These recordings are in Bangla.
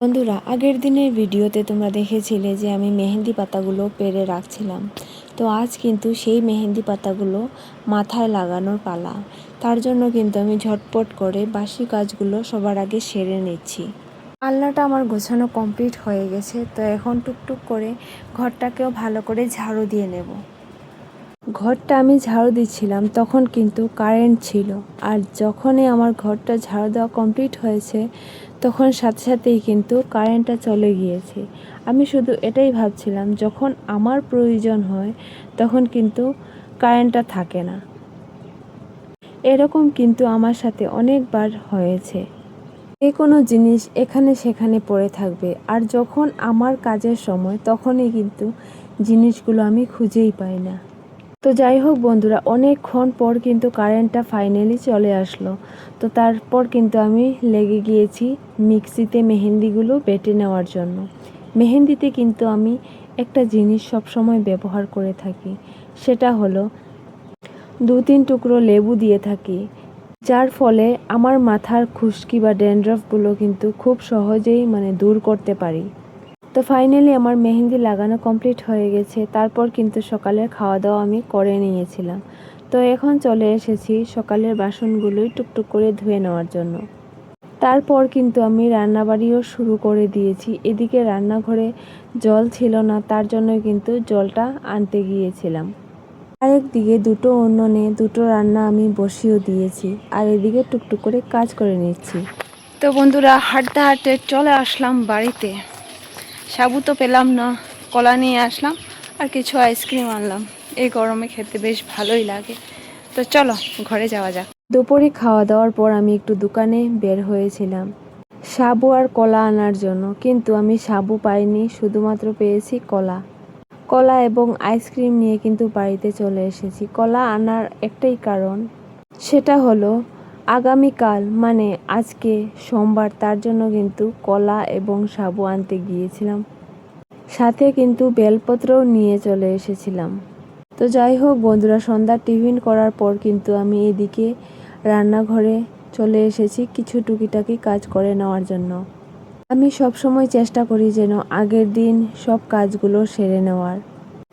বন্ধুরা, আগের দিনের ভিডিওতে তোমরা দেখেছিলে যে আমি মেহেন্দি পাতাগুলো পেরে রাখছিলাম। তো আজ কিন্তু সেই মেহেন্দি পাতাগুলো মাথায় লাগানোর পালা। তার জন্য কিন্তু আমি ঝটপট করে বাসি কাজগুলো সবার আগে সেরে নিচ্ছি। আলনাটা আমার গোছানো কমপ্লিট হয়ে গেছে। তো এখন টুকটুক করে ঘরটাকেও ভালো করে ঝাড়ু দিয়ে নেব। ঘরটা আমি ঝাড়ু দিচ্ছিলাম তখন কিন্তু কারেন্ট ছিল, আর যখনই আমার ঘরটা ঝাড়ু দেওয়া কমপ্লিট হয়েছে তখন সাথে সাথেই কিন্তু কারেন্টটা চলে গিয়েছে। আমি শুধু এটাই ভাবছিলাম, যখন আমার প্রয়োজন হয় তখন কিন্তু কারেন্টটা থাকে না। এরকম কিন্তু আমার সাথে অনেকবার হয়েছে। যে কোনো জিনিস এখানে সেখানে পড়ে থাকবে, আর যখন আমার কাজের সময় তখনই কিন্তু জিনিসগুলো আমি খুঁজেই পাই না। তো যাই হোক বন্ধুরা, অনেকক্ষণ পর কিন্তু কারেন্টটা ফাইনালি চলে আসলো। তো তারপর কিন্তু আমি লেগে গিয়েছি মিক্সিতে মেহেন্দিগুলো বেটে নেওয়ার জন্য। মেহেন্দিতে কিন্তু আমি একটা জিনিস সবসময় ব্যবহার করে থাকি, সেটা হলো 2-3 টুকরো লেবু দিয়ে থাকি, যার ফলে আমার মাথার খুশকি বা ড্যান্ড্রাফগুলো কিন্তু খুব সহজেই দূর করতে পারি। তো ফাইনালি আমার মেহেন্দি লাগানো কমপ্লিট হয়ে গেছে। তারপর কিন্তু সকালের খাওয়া দাওয়া আমি করে নিয়েছিলাম। তো এখন চলে এসেছি সকালের বাসনগুলোই টুকটুক করে ধুয়ে নেওয়ার জন্য। তারপর কিন্তু আমি রান্নাবাড়িও শুরু করে দিয়েছি। এদিকে রান্নাঘরে জল ছিল না, তার জন্য কিন্তু জলটা আনতে গিয়েছিলাম। আরেকদিকে দুটো উনুনে দুটো রান্না আমি বসিয়েও দিয়েছি, আর এদিকে টুকটুক করে কাজ করে নিচ্ছি। তো বন্ধুরা, হাঁটতে হাঁটতে চলে আসলাম বাড়িতে। সাবু তো পেলাম না, কলা নিয়ে আসলাম আর কিছু আইসক্রিম আনলাম। এই গরমে খেতে বেশ ভালোই লাগে। তো চলো ঘরে যাওয়া যাক। দুপুরে খাওয়া দাওয়ার পর আমি একটু দোকানে বের হয়েছিলাম সাবু আর কলা আনার জন্য, কিন্তু আমি সাবু পাইনি, শুধুমাত্র পেয়েছি কলা। কলা এবং আইসক্রিম নিয়ে কিন্তু বাড়িতে চলে এসেছি। কলা আনার একটাই কারণ, সেটা হলো আগামীকাল আজকে সোমবার, তার জন্য কিন্তু কলা এবং সাবু আনতে গিয়েছিলাম। সাথে কিন্তু বেলপত্রও নিয়ে চলে এসেছিলাম। তো যাই হোক বন্ধুরা, সন্ধ্যার টিফিন করার পর কিন্তু আমি এদিকে রান্নাঘরে চলে এসেছি কিছু টুকিটাকি কাজ করে নেওয়ার জন্য। আমি সবসময় চেষ্টা করি যেন আগের দিন সব কাজগুলো সেরে নেওয়ার,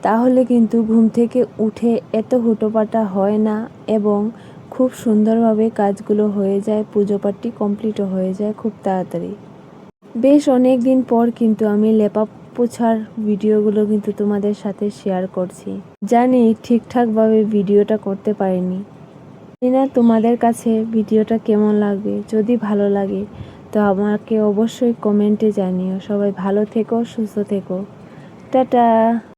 তাহলে কিন্তু ঘুম থেকে উঠে এত হুটোপাটা হয় না এবং খুব সুন্দরভাবে কাজগুলো হয়ে যায়, পুজো পাঠটি কমপ্লিটও হয়ে যায় খুব তাড়াতাড়ি। বেশ অনেক দিন পর কিন্তু আমি লেপা পোছার ভিডিওগুলো কিন্তু তোমাদের সাথে শেয়ার করছি। জানি ঠিকঠাকভাবে ভিডিওটা করতে পারিনি, জানি না তোমাদের কাছে ভিডিওটা কেমন লাগবে। যদি ভালো লাগে তো আমাকে অবশ্যই কমেন্টে জানিও। সবাই ভালো থেকো, সুস্থ থেকো। টাটা।